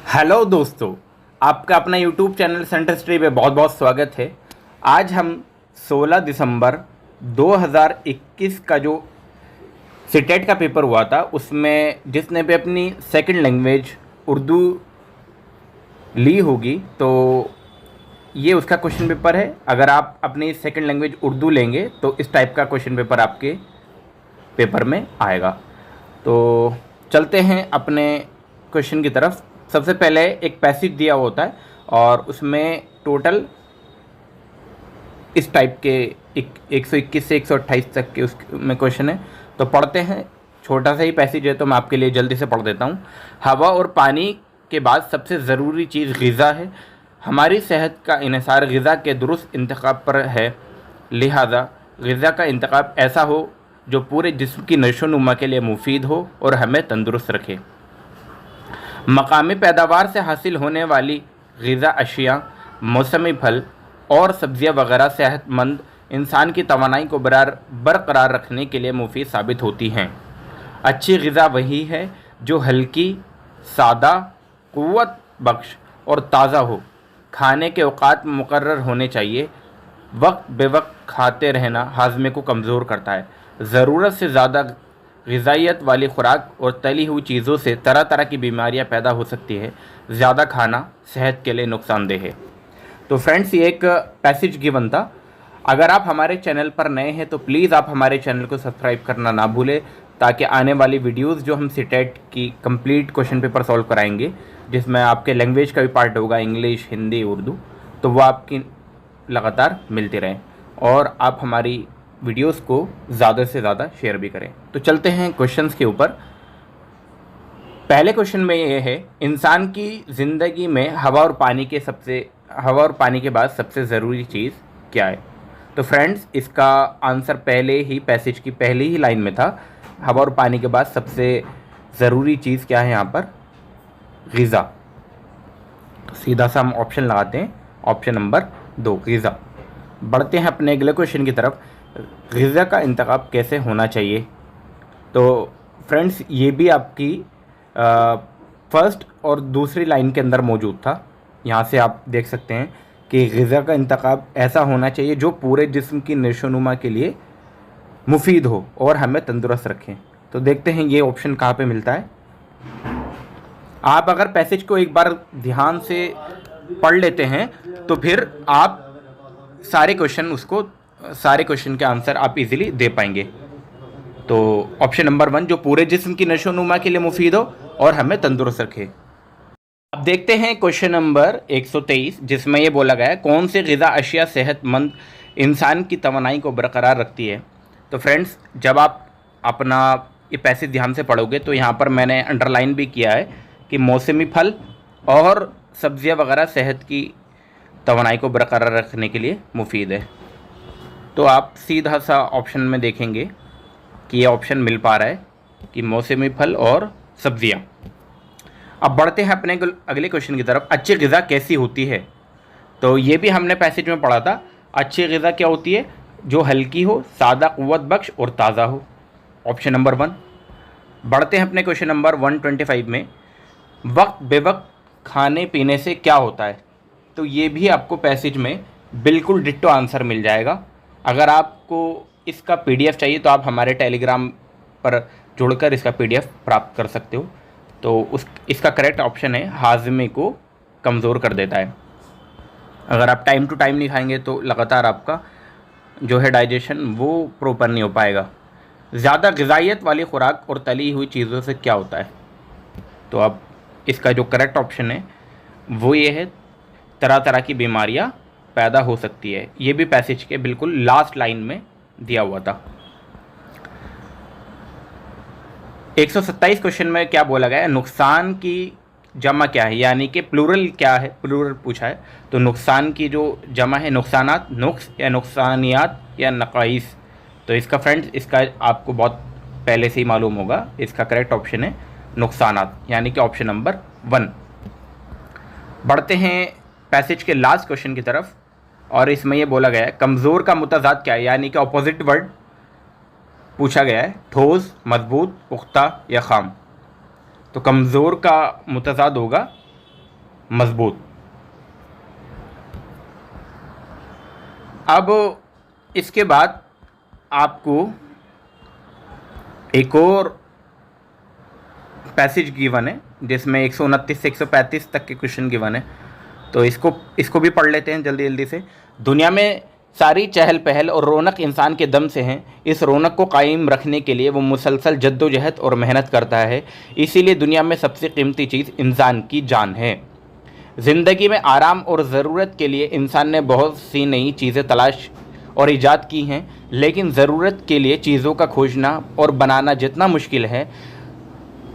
Hello दोस्तों, आपका अपना यूट्यूब चैनल सेंटर स्टडी पे बहुत बहुत स्वागत है। आज हम 16 दिसंबर 2021 का जो सीटेट का पेपर हुआ था उसमें जिसने भी अपनी सेकंड लैंग्वेज उर्दू ली होगी तो ये उसका क्वेश्चन पेपर है। अगर आप अपनी सेकंड लैंग्वेज उर्दू लेंगे तो इस टाइप का क्वेश्चन पेपर आपके पेपर में आएगा। तो चलते हैं अपने क्वेश्चन की तरफ। सबसे पहले एक पैसेज दिया होता है और उसमें टोटल इस टाइप के 121 से 128 तक के उसमें क्वेश्चन है। तो पढ़ते हैं। छोटा सा ही पैसेज है तो मैं आपके लिए जल्दी से पढ़ देता हूँ। हवा और पानी के बाद सबसे ज़रूरी चीज़ ग़िज़ा है। हमारी सेहत का इन्हिसार ग़िज़ा के दुरुस्त इंतखाब पर है। लिहाजा ग़िज़ा का इंतखाब ऐसा हो जो पूरे जिस्म की नशोनुमा के लिए मुफीद हो और हमें तंदुरुस्त रखे। मकामी पैदावार से हासिल होने वाली ग़िज़ा अशिया, मौसमी फल और सब्ज़ियाँ वगैरह सेहतमंद इंसान की तवानाई को बरकरार रखने के लिए मुफीद साबित होती हैं। अच्छी ग़िज़ा वही है जो हल्की, सादा, क़ुव्वत बख्श और ताज़ा हो। खाने के औक़ात मुकर्रर होने चाहिए। वक्त बेवक्त खाते रहना हाज़मे को कमज़ोर करता है। ज़रूरत से ज़्यादा ग़िज़ाइयत वाली खुराक और तली हुई चीज़ों से तरह तरह की बीमारियां पैदा हो सकती है। ज़्यादा खाना सेहत के लिए नुकसानदेह है। तो फ्रेंड्स, ये एक पैसेज गिवन था। अगर आप हमारे चैनल पर नए हैं तो प्लीज़ आप हमारे चैनल को सब्सक्राइब करना ना भूलें, ताकि आने वाली वीडियोज़ जो हम सीटेट की कंप्लीट क्वेश्चन पेपर सॉल्व कराएंगे, जिसमें आपके लैंग्वेज का भी पार्ट होगा, इंग्लिश, हिंदी, उर्दू, तो वो आपकी लगातार मिलती रहें और आप हमारी वीडियोस को ज़्यादा से ज़्यादा शेयर भी करें। तो चलते हैं क्वेश्चंस के ऊपर। पहले क्वेश्चन में ये है, इंसान की ज़िंदगी में हवा और पानी के बाद सबसे ज़रूरी चीज़ क्या है? तो फ्रेंड्स, इसका आंसर पहले ही पैसेज की पहली ही लाइन में था। हवा और पानी के बाद सबसे ज़रूरी चीज़ क्या है यहाँ पर? ग़िज़ा। तो सीधा सा हम ऑप्शन लगाते हैं, ऑप्शन नंबर 2 ग़िज़ा। बढ़ते हैं अपने अगले क्वेश्चन की तरफ। ग़िज़ा का इंतखाब कैसे होना चाहिए? तो फ्रेंड्स, ये भी आपकी फर्स्ट और दूसरी लाइन के अंदर मौजूद था। यहाँ से आप देख सकते हैं कि ग़िज़ा का इंतखाब ऐसा होना चाहिए जो पूरे जिस्म की नशोनुमा के लिए मुफीद हो और हमें तंदुरुस्त रखें। तो देखते हैं ये ऑप्शन कहाँ पे मिलता है। आप अगर पैसेज को एक बार ध्यान से पढ़ लेते हैं तो फिर आप सारे क्वेश्चन के आंसर आप इजीली दे पाएंगे। तो ऑप्शन नंबर 1, जो पूरे जिस्म की नशोनुमा के लिए मुफीद हो और हमें तंदुरुस्त रखे। अब देखते हैं क्वेश्चन नंबर 123, जिसमें ये बोला गया है, कौन सी ग़िज़ा अशिया सेहतमंद इंसान की तवानाई को बरकरार रखती है? तो फ्रेंड्स, जब आप अपना ये पैसेज ध्यान से पढ़ोगे तो यहाँ पर मैंने अंडरलाइन भी किया है कि मौसमी फल और सब्ज़ियाँ वगैरह सेहत की तवानाई को बरकरार रखने के लिए मुफीद है। तो आप सीधा सा ऑप्शन में देखेंगे कि ये ऑप्शन मिल पा रहा है कि मौसमी फल और सब्जियां। अब बढ़ते हैं अपने अगले क्वेश्चन की तरफ। अच्छी ग़िज़ा कैसी होती है? तो ये भी हमने पैसेज में पढ़ा था। अच्छी ग़िज़ा क्या होती है? जो हल्की हो, सादा, क़ुव्वत बख्श और ताज़ा हो। Option number 1। बढ़ते हैं अपने क्वेश्चन नंबर 125 में, वक्त बेवक्त खाने पीने से क्या होता है? तो ये भी आपको पैसेज में बिल्कुल डिट्टो आंसर मिल जाएगा। अगर आपको इसका PDF चाहिए तो आप हमारे टेलीग्राम पर जुड़कर इसका PDF प्राप्त कर सकते हो। तो इसका करेक्ट ऑप्शन है, हाज़मे को कमज़ोर कर देता है। अगर आप टाइम टू टाइम नहीं खाएंगे तो लगातार आपका जो है डाइजेशन वो प्रॉपर नहीं हो पाएगा। ज़्यादा ग़िज़ाइयत वाली खुराक और तली हुई चीज़ों से क्या होता है? तो अब इसका जो करेक्ट ऑप्शन है वो ये है, तरह तरह की बीमारियां पैदा हो सकती है। ये भी पैसेज के बिल्कुल लास्ट लाइन में दिया हुआ था। 127 क्वेश्चन में क्या बोला गया है? नुकसान की जमा क्या है, यानी कि प्लूरल क्या है? प्लूरल पूछा है। तो नुकसान की जो जमा है नुकसानात, नुक्स या नुकसानियात या नकाइस। तो इसका फ्रेंड्स, इसका आपको बहुत पहले से ही मालूम होगा। इसका करेक्ट ऑप्शन है नुकसानात, यानी कि ऑप्शन नंबर 1। बढ़ते हैं पैसेज के लास्ट क्वेश्चन की तरफ और इसमें यह बोला गया है, कमज़ोर का मुतज़ाद क्या है, यानी कि ऑपोजिट वर्ड पूछा गया है। ठोस, मजबूत, पुख्ता या खाम। तो कमज़ोर का मुतज़ाद होगा मजबूत। अब इसके बाद आपको एक और पैसेज गिवन है जिसमें 129 से 135 तक के क्वेश्चन गिवन है, तो इसको भी पढ़ लेते हैं जल्दी जल्दी से। दुनिया में सारी चहल पहल और रौनक इंसान के दम से हैं। इस रौनक को कायम रखने के लिए वो मुसलसल जद्दोजहद और मेहनत करता है। इसीलिए दुनिया में सबसे कीमती चीज़ इंसान की जान है। ज़िंदगी में आराम और ज़रूरत के लिए इंसान ने बहुत सी नई चीज़ें तलाश और ईजाद की हैं, लेकिन ज़रूरत के लिए चीज़ों का खोजना और बनाना जितना मुश्किल है,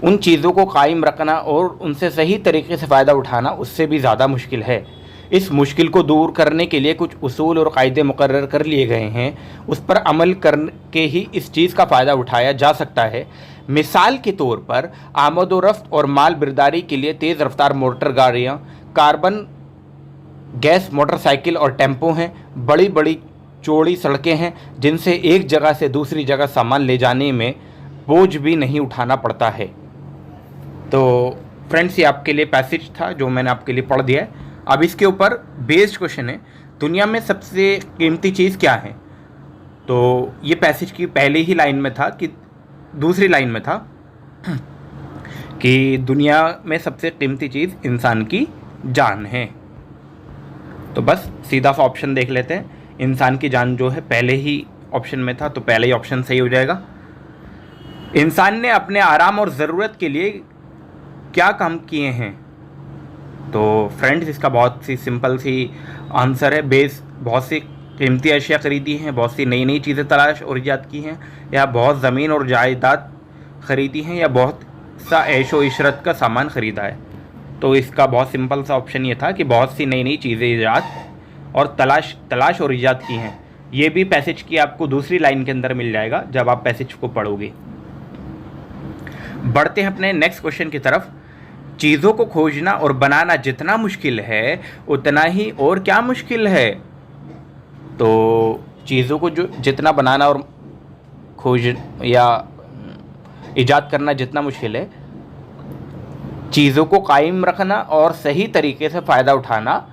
उन चीज़ों को कायम रखना और उनसे सही तरीके से फ़ायदा उठाना उससे भी ज़्यादा मुश्किल है। इस मुश्किल को दूर करने के लिए कुछ उसूल और कायदे मुकर्रर कर लिए गए हैं। उस पर अमल करके ही इस चीज़ का फ़ायदा उठाया जा सकता है। मिसाल के तौर पर आमद व रफ्त और माल बर्दारी के लिए तेज़ रफ्तार मोटर गाड़ियाँ, कार्बन गैस मोटरसाइकिल और टेम्पो हैं। बड़ी बड़ी चौड़ी सड़कें हैं जिनसे एक जगह से दूसरी जगह सामान ले जाने में बोझ भी नहीं उठाना पड़ता है। तो फ्रेंड्स, ये आपके लिए पैसेज था जो मैंने आपके लिए पढ़ दिया है। अब इसके ऊपर बेस्ड क्वेश्चन है, दुनिया में सबसे कीमती चीज़ क्या है। तो ये पैसेज की पहले ही लाइन में था कि दूसरी लाइन में था कि दुनिया में सबसे कीमती चीज़ इंसान की जान है। तो बस सीधा सा ऑप्शन देख लेते हैं। इंसान की जान जो है पहले ही ऑप्शन में था, तो पहले ही ऑप्शन सही हो जाएगा। इंसान ने अपने आराम और ज़रूरत के लिए क्या काम किए हैं। तो फ्रेंड्स, इसका बहुत सी सिंपल सी आंसर है। बहुत सी कीमती अशिया ख़रीदी हैं, बहुत सी नई नई चीज़ें तलाश और ईजाद की हैं, या बहुत ज़मीन और जायदाद ख़रीदी हैं, या बहुत सा ऐशो इशरत का सामान ख़रीदा है। तो इसका बहुत सिंपल सा ऑप्शन ये था कि बहुत सी नई नई चीज़ें ईजाद और तलाश और ईजाद की हैं। ये भी पैसेज की आपको दूसरी लाइन के अंदर मिल जाएगा जब आप पैसेज को पढ़ोगे। बढ़ते हैं अपने नेक्स्ट क्वेश्चन की तरफ। चीज़ों को खोजना और बनाना जितना मुश्किल है, उतना ही और क्या मुश्किल है। तो चीज़ों को जो जितना बनाना और खोज या ईजाद करना जितना मुश्किल है, चीज़ों को कायम रखना और सही तरीके से फ़ायदा उठाना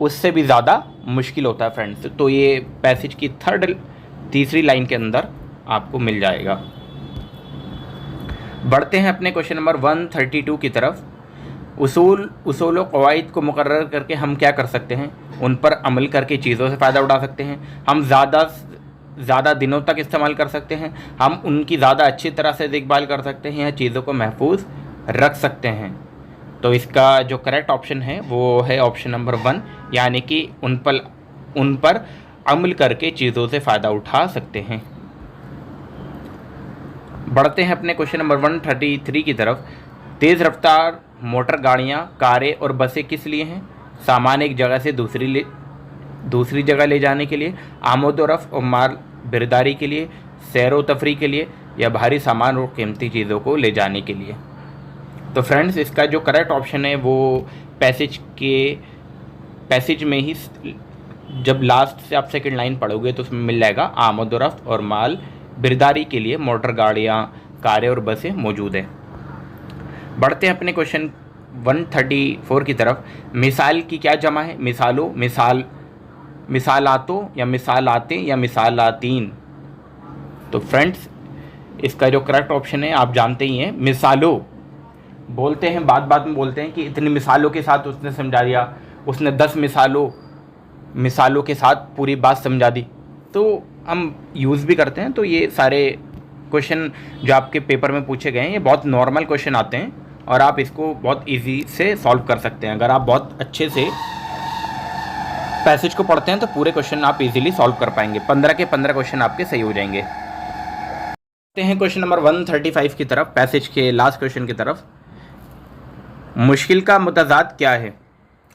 उससे भी ज़्यादा मुश्किल होता है फ्रेंड्स। तो ये पैसेज की तीसरी लाइन के अंदर आपको मिल जाएगा। बढ़ते हैं अपने क्वेश्चन नंबर 132 की तरफ। उसूल कवायद को मुकर्रर करके हम क्या कर सकते हैं, उन पर अमल करके चीज़ों से फ़ायदा उठा सकते हैं। हम ज़्यादा दिनों तक इस्तेमाल कर सकते हैं। हम उनकी ज़्यादा अच्छी तरह से देखभाल कर सकते हैं या चीज़ों को महफूज रख सकते हैं। तो इसका जो करेक्ट ऑप्शन है वो है ऑप्शन नंबर 1, यानी कि उन पर अमल करके चीज़ों से फ़ायदा उठा सकते हैं। बढ़ते हैं अपने क्वेश्चन नंबर 133 की तरफ। तेज़ रफ्तार मोटर गाड़ियाँ, कारें और बसें किस लिए हैं। सामान एक जगह से दूसरी जगह ले जाने के लिए, आमद व रफ्त और माल बर्दारी के लिए, सैर व तफरी के लिए, या भारी सामान और कीमती चीज़ों को ले जाने के लिए। तो फ्रेंड्स, इसका जो करेक्ट ऑप्शन है वो पैसेज में ही जब लास्ट से आप सेकंड लाइन पढ़ोगे तो उसमें मिल जाएगा आमद व रफ्त और माल बर्दारी के लिए मोटर गाड़ियाँ, कारें और बसें मौजूद है। बढ़ते हैं अपने क्वेश्चन 134 की तरफ। मिसाल की क्या जमा है। मिसालों, मिसालातों या मिसालातें या मिसालातीन। तो फ्रेंड्स, इसका जो करेक्ट ऑप्शन है आप जानते ही हैं, मिसालों। बोलते हैं बात में बोलते हैं कि इतनी मिसालों के साथ उसने समझा दिया, उसने 10 मिसालों के साथ पूरी बात समझा दी। तो हम यूज़ भी करते हैं। तो ये सारे क्वेश्चन जो आपके पेपर में पूछे गए हैं ये बहुत नॉर्मल क्वेश्चन आते हैं और आप इसको बहुत इजी से सॉल्व कर सकते हैं। अगर आप बहुत अच्छे से पैसेज को पढ़ते हैं तो पूरे क्वेश्चन आप इजीली सॉल्व कर पाएंगे। 15 के 15 क्वेश्चन आपके सही हो जाएंगे। आते हैं क्वेश्चन नंबर 135 की तरफ, पैसेज के लास्ट क्वेश्चन की तरफ। मुश्किल का मुतज़ाद क्या है।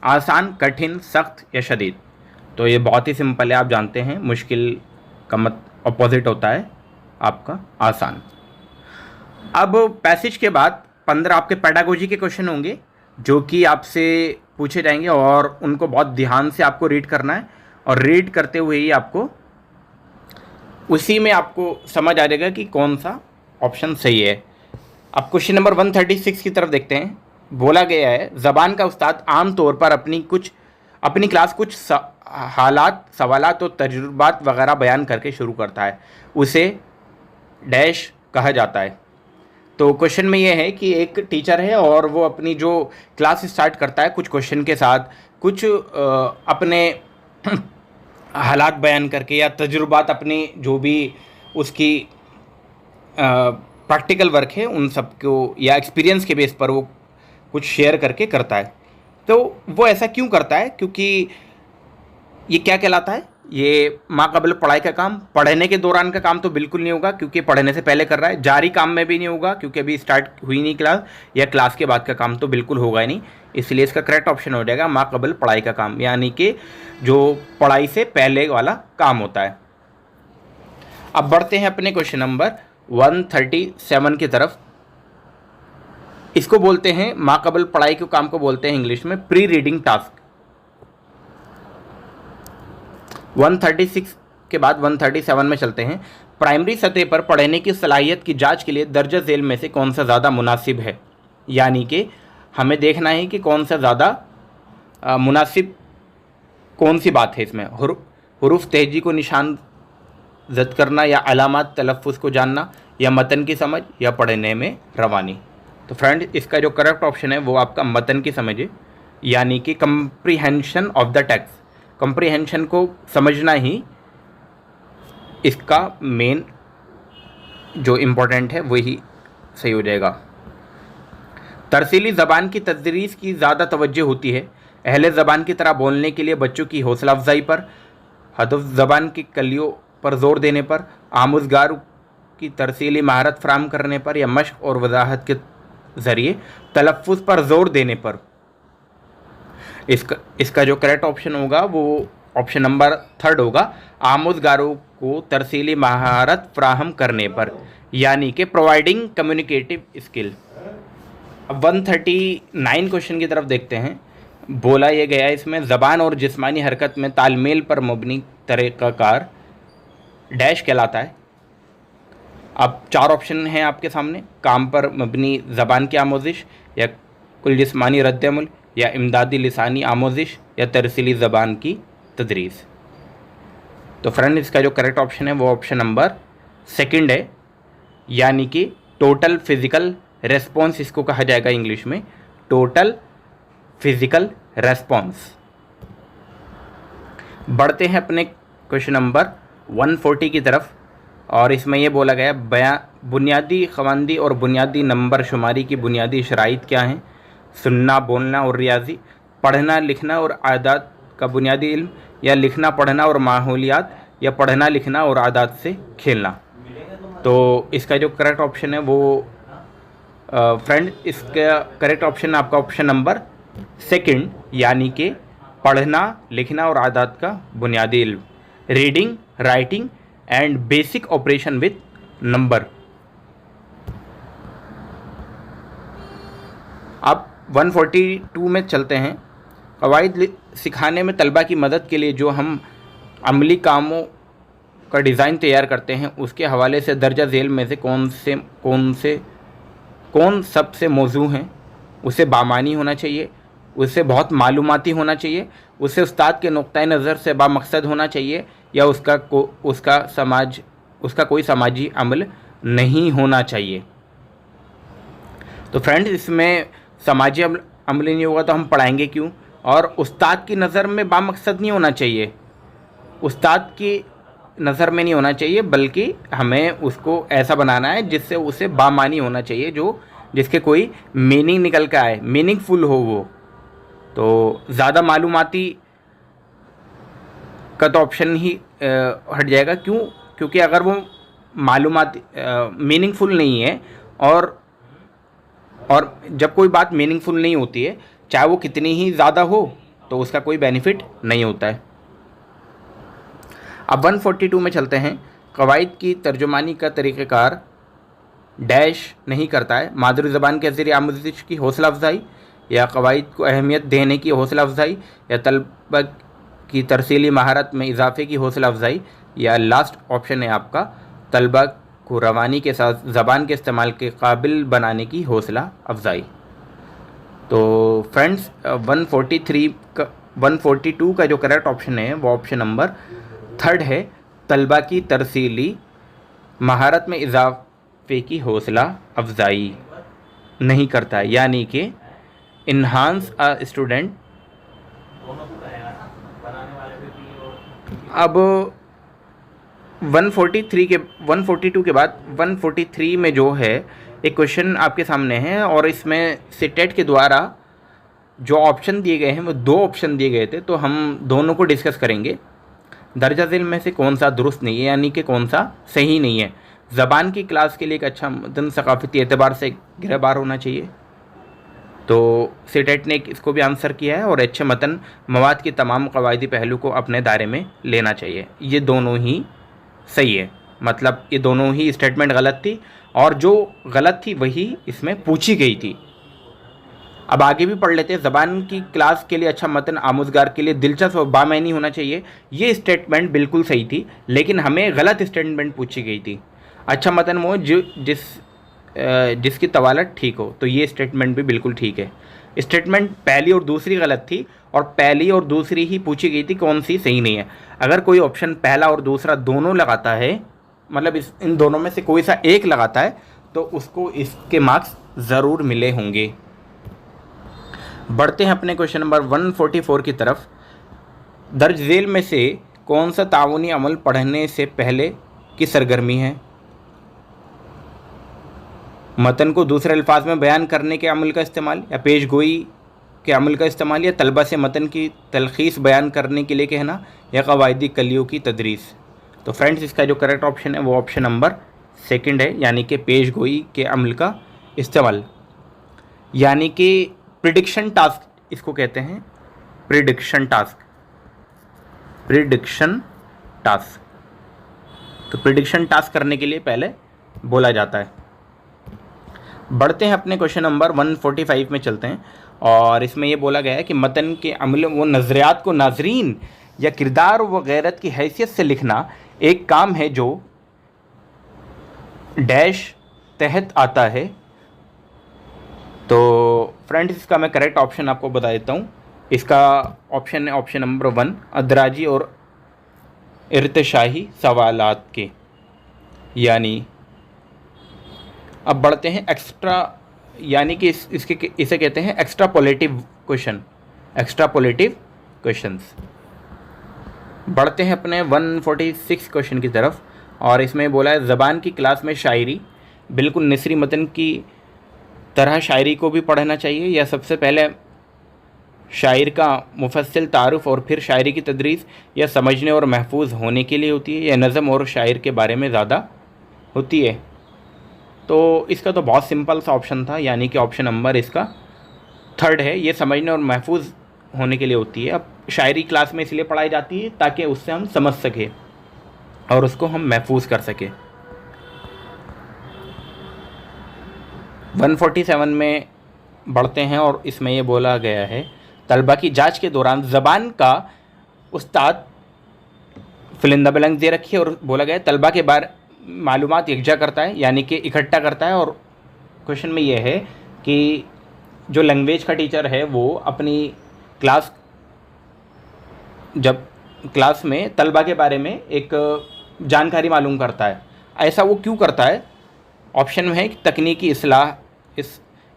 आसान, कठिन, सख्त या शदीद। तो ये बहुत ही सिंपल है, आप जानते हैं। मुश्किल का अपोजिट होता है आपका आसान। अब पैसेज के बाद 15 आपके पेडागोजी के क्वेश्चन होंगे जो कि आपसे पूछे जाएंगे और उनको बहुत ध्यान से आपको रीड करना है। और रीड करते हुए ही आपको उसी में आपको समझ आ जाएगा कि कौन सा ऑप्शन सही है। अब क्वेश्चन नंबर 136 की तरफ देखते हैं। बोला गया है ज़बान का उस्ताद आम तौर पर अपनी क्लास कुछ हालात, सवालात और तजुर्बात वगैरह बयान करके शुरू करता है, उसे डैश कहा जाता है। तो क्वेश्चन में ये है कि एक टीचर है और वो अपनी जो क्लास स्टार्ट करता है कुछ क्वेश्चन के साथ, कुछ अपने हालात बयान करके या तजुर्बात, अपनी जो भी उसकी प्रैक्टिकल वर्क है उन सब को या एक्सपीरियंस के बेस पर वो कुछ शेयर करके करता है। तो वो ऐसा क्यों करता है? क्योंकि ये क्या कहलाता है, ये माक़ाबिल पढ़ाई का काम। पढ़ने के दौरान का काम तो बिल्कुल नहीं होगा क्योंकि पढ़ने से पहले कर रहा है। जारी काम में भी नहीं होगा क्योंकि अभी स्टार्ट हुई नहीं क्लास, या क्लास के बाद का काम तो बिल्कुल होगा ही नहीं। इसलिए इसका करेक्ट ऑप्शन हो जाएगा माक़ाबिल पढ़ाई का काम, यानी कि जो पढ़ाई से पहले वाला काम होता है। अब बढ़ते हैं अपने क्वेश्चन नंबर 137 की तरफ। इसको बोलते हैं माक़ाबिल पढ़ाई के काम को बोलते हैं इंग्लिश में प्री रीडिंग टास्क। 136 के बाद 137 में चलते हैं। प्राइमरी सतह पर पढ़ने की सलाहियत की जांच के लिए दर्ज झेल में से कौन सा ज़्यादा मुनासिब है, यानी कि हमें देखना है कि कौन सा ज़्यादा मुनासिब कौन सी बात है इसमें। हुरूफ तेजी को निशान जद करना, या अलामात तलफ़ुज़ को जानना, या मतन की समझ, या पढ़ने में रवानी। तो फ्रेंड, इसका जो करेक्ट ऑप्शन है वो आपका मतन की समझ है, यानी कि comprehension of the text. Comprehension को समझना ही इसका मेन जो इम्पोर्टेंट है वही सही हो जाएगा। तरसीली ज़बान की तदरीस की ज़्यादा तवज्जो होती है अहले ज़बान की तरह बोलने के लिए बच्चों की हौसला अफजाई पर, हदफ ज़बान की कलियों पर ज़ोर देने पर, आमुज़गार की तरसीली महारत फराहम करने पर, या मश्क और वजाहत के ज़रिए तलफ़ुज़ पर ज़ोर देने पर। इसका जो करेक्ट ऑप्शन होगा वो ऑप्शन नंबर 3 होगा, आमुज़गारों को तरसीली महारत फराहम करने पर, यानी कि प्रोवाइडिंग कम्युनिकेटिव स्किल। अब 139 क्वेश्चन की तरफ देखते हैं। बोला यह गया इसमें ज़बान और जिस्मानी हरकत में तालमेल पर मबनी तरीक़ाकार डैश कहलाता है। अब 4 ऑप्शन हैं आपके सामने, काम पर मबनी ज़बान की आमोजिश, या कुल जिस्मानी रद्दअमल, या इमदादी लिसानी आमोजिश, या तरसीली ज़बान की तदरीस। तो फ्रेंड, इसका जो करेक्ट ऑप्शन है वो ऑप्शन नंबर 2 है, यानी कि टोटल फिज़िकल रेस्पॉन्स इसको कहा जाएगा इंग्लिश में, टोटल फिज़िकल रेस्पॉन्स। बढ़ते हैं अपने क्वेश्चन नंबर 140 की तरफ, और इसमें यह बोला गया बुनियादी ख़वानीन और बुनियादी नंबर शुमारी की बुनियादी शराइत क्या हैं। सुनना, बोलना और रियाजी, पढ़ना, लिखना और आदात का बुनियादी इल्म, या लिखना, पढ़ना और माहौलियात, या पढ़ना, लिखना और आदात से खेलना। तो इसका जो करेक्ट ऑप्शन है वो फ्रेंड, इसका करेक्ट ऑप्शन आपका ऑप्शन नंबर 2, यानी कि पढ़ना, लिखना और आदात का बुनियादी इल्म, reading, writing and basic operation with number. अब 142 में चलते हैं। क़वाइद सिखाने में तलबा की मदद के लिए जो हम अमली कामों का डिज़ाइन तैयार करते हैं उसके हवाले से दर्जा झेल में से कौन सबसे मौजू हैं। उसे बामानी होना चाहिए, उससे बहुत मालूमाती होना चाहिए, उससे उस्ताद के नुक्ता नज़र से बामकसद होना चाहिए, या उसका कोई समाजी अमल नहीं होना चाहिए। तो फ्रेंड्स, इसमें समाजी अमल नहीं होगा तो हम पढ़ाएंगे क्यों। और उस्ताद की नज़र में बामकसद नहीं होना चाहिए, उस्ताद की नज़र में नहीं होना चाहिए, बल्कि हमें उसको ऐसा बनाना है जिससे उसे बामानी होना चाहिए, जिसके कोई मीनिंग निकल के आए, मीनिंगफुल हो वो। तो ज़्यादा मालूमाती का तो ऑप्शन ही हट जाएगा। क्यों? क्योंकि अगर वो मालूमाती मीनिंगफुल नहीं है, और जब कोई बात मीनिंगफुल नहीं होती है, चाहे वो कितनी ही ज़्यादा हो, तो उसका कोई बेनिफिट नहीं होता है। अब 142 में चलते हैं। क़वाइद की तर्जुमानी का तरीक़ाकार डैश नहीं करता है। मादरी ज़बान के ज़रिए आमोज़िश की हौसला अफजाई, या क़वाइद को अहमियत देने की हौसला अफजाई, या तलबा की तरसीली महारत में इजाफ़े की हौसला अफजाई, या लास्ट ऑप्शन है आपका तलबा को रवानी के साथ ज़बान के इस्तेमाल के काबिल बनाने की हौसला अफजाई। तो फ्रेंड्स 142 का जो करेक्ट ऑप्शन है वो ऑप्शन नंबर 3 है, तलबा की तरसीली महारत में इजाफे की हौसला अफजाई नहीं करता है, यानी कि इन्हांस अ स्टूडेंट। अब 142 के बाद 143 में जो है एक क्वेश्चन आपके सामने है, और इसमें सिटेट के द्वारा जो ऑप्शन दिए गए हैं वो 2 ऑप्शन दिए गए थे, तो हम दोनों को डिस्कस करेंगे। दर्जा ज़ेल में से कौन सा दुरुस्त नहीं है, यानी कि कौन सा सही नहीं है। ज़बान की क्लास के लिए एक अच्छा मतन सकाफ़ती एतबार से गिरबार होना चाहिए, तो सिटेट ने इसको भी आंसर किया है, और अच्छे मतन मवाद के तमाम कवायदी पहलू को अपने दायरे में लेना चाहिए। ये दोनों ही सही है, मतलब ये दोनों ही स्टेटमेंट गलत थी, और जो गलत थी वही इसमें पूछी गई थी। अब आगे भी पढ़ लेते हैं। ज़बान की क्लास के लिए अच्छा मतन आमुज़गार के लिए दिलचस्प और बामैनी होना चाहिए, ये स्टेटमेंट बिल्कुल सही थी, लेकिन हमें गलत स्टेटमेंट पूछी गई थी। अच्छा मतन वो जिसकी तवालत ठीक हो, तो ये स्टेटमेंट भी बिल्कुल ठीक है। स्टेटमेंट पहली और दूसरी गलत थी, और पहली और दूसरी ही पूछी गई थी, कौन सी सही नहीं है। अगर कोई ऑप्शन पहला और दूसरा दोनों लगाता है, मतलब इन दोनों में से कोई सा एक लगाता है, तो उसको इसके मार्क्स ज़रूर मिले होंगे। बढ़ते हैं अपने क्वेश्चन नंबर 144 की तरफ। दर्ज झेल में से कौन सा ताउनी अमल पढ़ने से पहले की सरगर्मी है? मतन को दूसरे अल्फाज में बयान करने के अमल का इस्तेमाल, या पेश गोई के अमल का इस्तेमाल, या तलबा से मतन की तलखीस बयान करने के लिए कहना, या कवायदी कलियों की तदरीस। तो फ्रेंड्स इसका जो करेक्ट ऑप्शन है वो ऑप्शन नंबर 2 है, यानी कि पेश गोई के अमल का इस्तेमाल, यानी कि प्रिडिक्शन टास्क इसको कहते हैं। प्रिडिक्शन टास्क तो प्रिडिक्शन टास्क करने के लिए पहले बोला जाता है। बढ़ते हैं अपने क्वेश्चन नंबर 145 में चलते हैं, और इसमें ये बोला गया है कि मतन के अमल वो नज़रियात को नाजरीन या किरदार व गैरत की हैसियत से लिखना एक काम है जो डैश तहत आता है। तो फ्रेंड्स इसका मैं करेक्ट ऑप्शन आपको बता देता हूँ। इसका ऑप्शन है ऑप्शन नंबर 1, अदराजी और इर्तिशाही सवालात के, यानी। अब बढ़ते हैं एक्स्ट्रा, यानी कि इसे कहते हैं एक्स्ट्रापोलेटिव क्वेश्चंस। बढ़ते हैं अपने 146 क्वेश्चन की तरफ, और इसमें बोला है ज़बान की क्लास में शायरी बिल्कुल निसरी मतन की तरह शायरी को भी पढ़ना चाहिए, या सबसे पहले शायर का मुफस्सिल तारुफ और फिर शायरी की तदरीस, या समझने और महफूज होने के लिए होती है, या नज़म और शायर के बारे में ज़्यादा होती है। तो इसका तो बहुत सिंपल सा ऑप्शन था, यानी कि ऑप्शन नंबर इसका 3 है, ये समझने और महफूज होने के लिए होती है। अब शायरी क्लास में इसलिए पढ़ाई जाती है ताकि उससे हम समझ सकें और उसको हम महफूज कर सकें। 147 में बढ़ते हैं, और इसमें ये बोला गया है तलबा की जांच के दौरान ज़बान का उस्ताद फिलिंदा बिलंग दे रखी है, और बोला गया है तलबा के बारे मालूमात यकजा करता है, यानी कि इकट्ठा करता है। और क्वेश्चन में ये है कि जो लैंग्वेज का टीचर है वो अपनी क्लास में तलबा के बारे में एक जानकारी मालूम करता है। ऐसा वो क्यों करता है? ऑप्शन में है कि तकनीकी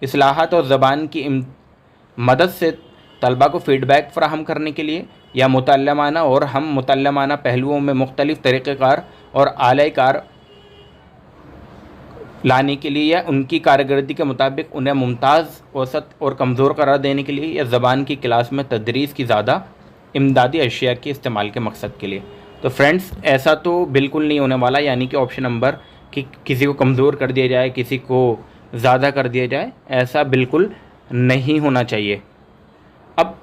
इस्लाहत और ज़बान की मदद से तलबा को फ़ीडबैक फ़राहम करने के लिए, या मुतल्लमाना और हम मुतल्लमाना पहलुओं में मुख्तलिफ़ तरीक़ेकार और आले कार लाने के लिए, या उनकी कारकर्दगी के मुताबिक उन्हें मुमताज़, औसत और कमज़ोर करार देने के लिए, या ज़बान की क्लास में तदरीस की ज़्यादा इमदादी अशिया के इस्तेमाल के मकसद के लिए। तो फ्रेंड्स ऐसा तो बिल्कुल नहीं होने वाला, यानी कि ऑप्शन नंबर कि किसी को कमज़ोर कर दिया जाए, किसी को ज़्यादा कर दिया जाए, ऐसा बिल्कुल नहीं होना चाहिए। अब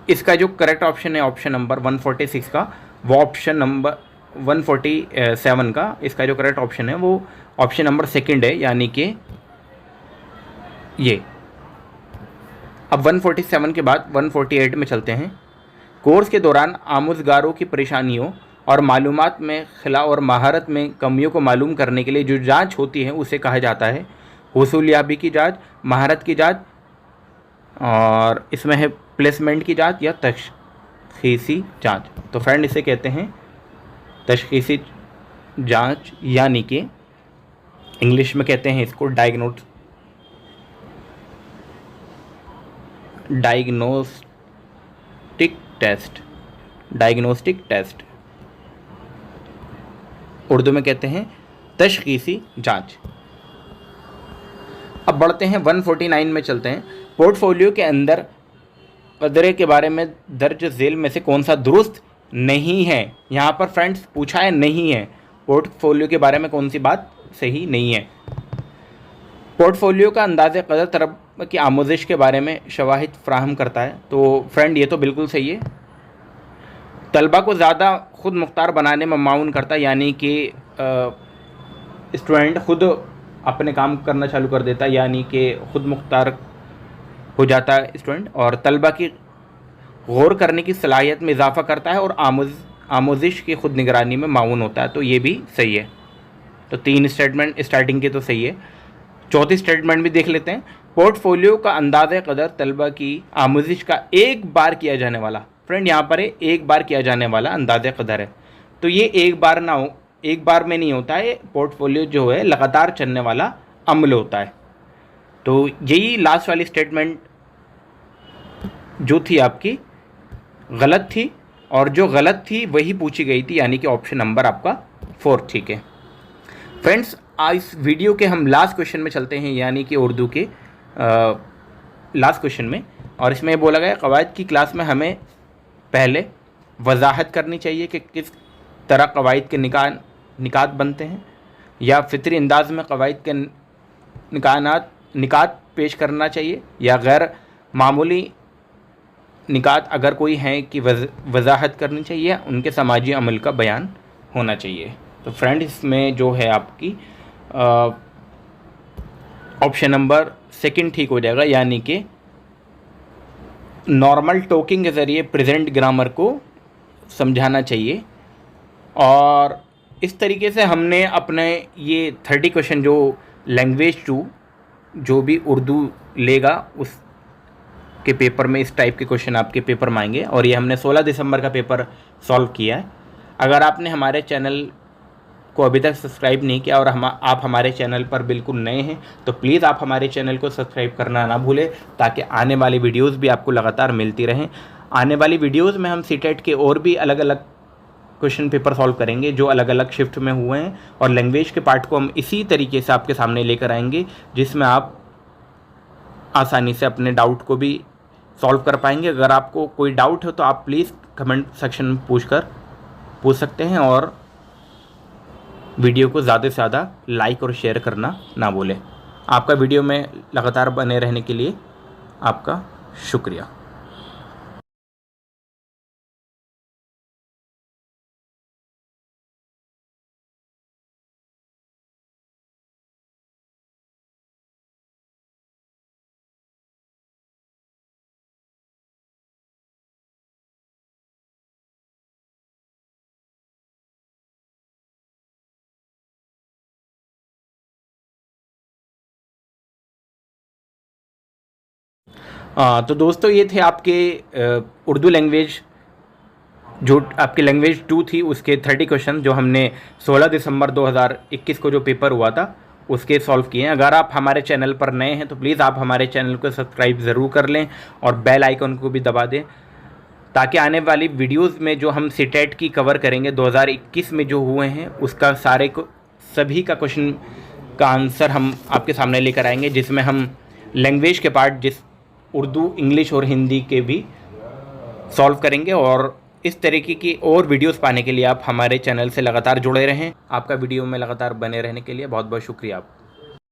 इसका जो करेक्ट ऑप्शन है ऑप्शन नंबर 146 का, वो ऑप्शन नंबर 147 का इसका जो करेक्ट ऑप्शन है वो ऑप्शन नंबर 2 है, यानी कि ये। अब 147 के बाद 148 में चलते हैं। कोर्स के दौरान आमुज़गारों की परेशानियों और मालूमात में खिला और महारत में कमियों को मालूम करने के लिए जो जांच होती है उसे कहा जाता है हुसूलियाबी की जांच, महारत की जांच, और इसमें है प्लेसमेंट की जांच या तशखीसी जांच। तो फ्रेंड इसे कहते हैं तशखीसी जांच, यानी कि इंग्लिश में कहते हैं इसको डायग्नोस्टिक टेस्ट, उर्दू में कहते हैं तशखीसी जांच। अब बढ़ते हैं 149 में चलते हैं। पोर्टफोलियो के अंदर कदरे के बारे में दर्ज झेल में से कौन सा दुरुस्त नहीं है। यहाँ पर फ्रेंड्स पूछा है नहीं है, पोर्टफोलियो के बारे में कौन सी बात सही नहीं है। पोर्टफोलियो का अंदाज़े कदर तरब की आमोजिश के बारे में शवाहिद फ्राहम करता है। तो फ्रेंड ये तो बिल्कुल सही है। तलबा को ज़्यादा खुद मुख्तार बनाने में माउन करता है, यानी कि स्टूडेंट खुद अपने काम करना चालू कर देता है, यानी कि खुद मुख्तार हो जाता है स्टूडेंट। और तलबा की गौर करने की सलाहियत में इजाफ़ा करता है और आमोजिश की खुद निगरानी में माउन होता है। तो ये भी सही है। तो 3 स्टेटमेंट स्टार्टिंग के तो सही है। चौथी स्टेटमेंट भी देख लेते हैं। पोर्टफोलियो का अंदाज़े कदर तलबा की आमोजिश का एक बार किया जाने वाला, फ्रेंड यहाँ पर एक बार किया जाने वाला अंदाज़े कदर है। तो ये एक बार ना हो, एक बार में नहीं होता है। पोर्टफोलियो जो है लगातार चलने वाला अमल होता है। तो यही लास्ट वाली स्टेटमेंट जो थी आपकी गलत थी, और जो गलत थी वही पूछी गई थी, यानी कि ऑप्शन नंबर आपका 4 ठीक है। फ्रेंड्स इस वीडियो के हम लास्ट क्वेश्चन में चलते हैं, यानी कि उर्दू के लास्ट क्वेश्चन में। और इसमें बोला गया कवायद की क्लास में हमें पहले वजाहत करनी चाहिए कि किस तरह कवायद के निकात बनते हैं, या फितरी अंदाज में कवायद के निकात पेश करना चाहिए, या गैर मामूली निकात अगर कोई हैं कि वजाहत करनी चाहिए, उनके समाजी अमल का बयान होना चाहिए। तो फ्रेंड इसमें जो है आपकी ऑप्शन नंबर 2 ठीक हो जाएगा, यानी कि नॉर्मल टॉकिंग के ज़रिए प्रेजेंट ग्रामर को समझाना चाहिए। और इस तरीके से हमने अपने ये 30 क्वेश्चन जो लैंग्वेज 2 जो भी उर्दू लेगा उस के पेपर में इस टाइप के क्वेश्चन आपके पेपर में आएंगे। और ये हमने 16 दिसंबर का पेपर सॉल्व किया है। अगर आपने हमारे चैनल को अभी तक सब्सक्राइब नहीं किया और आप हमारे चैनल पर बिल्कुल नए हैं, तो प्लीज़ आप हमारे चैनल को सब्सक्राइब करना ना भूलें, ताकि आने वाली वीडियोज़ भी आपको लगातार मिलती रहें। आने वाली वीडियोज़ में हम सीटेट के और भी अलग अलग क्वेश्चन पेपर सॉल्व करेंगे जो अलग अलग शिफ्ट में हुए हैं, और लैंग्वेज के पार्ट को हम इसी तरीके से आपके सामने लेकर आएंगे, जिसमें आप आसानी से अपने डाउट को भी सॉल्व कर पाएंगे। अगर आपको कोई डाउट हो तो आप प्लीज़ कमेंट सेक्शन में पूछ सकते हैं, और वीडियो को ज़्यादा से ज़्यादा लाइक और शेयर करना ना भूलें। आपका वीडियो में लगातार बने रहने के लिए आपका शुक्रिया। तो दोस्तों ये थे आपके उर्दू लैंग्वेज जो आपकी लैंग्वेज 2 थी उसके 30 क्वेश्चन जो हमने 16 दिसंबर 2021 को जो पेपर हुआ था उसके सॉल्व किए हैं। अगर आप हमारे चैनल पर नए हैं तो प्लीज़ आप हमारे चैनल को सब्सक्राइब ज़रूर कर लें और बेल आइकन को भी दबा दें, ताकि आने वाली वीडियोस में जो हम सीटेट की कवर करेंगे 2021 में जो हुए हैं उसका सभी का क्वेश्चन का आंसर हम आपके सामने लेकर आएंगे, जिसमें हम लैंग्वेज के पार्ट उर्दू, इंग्लिश और हिंदी के भी सॉल्व करेंगे। और इस तरीके की और वीडियोस पाने के लिए आप हमारे चैनल से लगातार जुड़े रहें। आपका वीडियो में लगातार बने रहने के लिए बहुत बहुत शुक्रिया।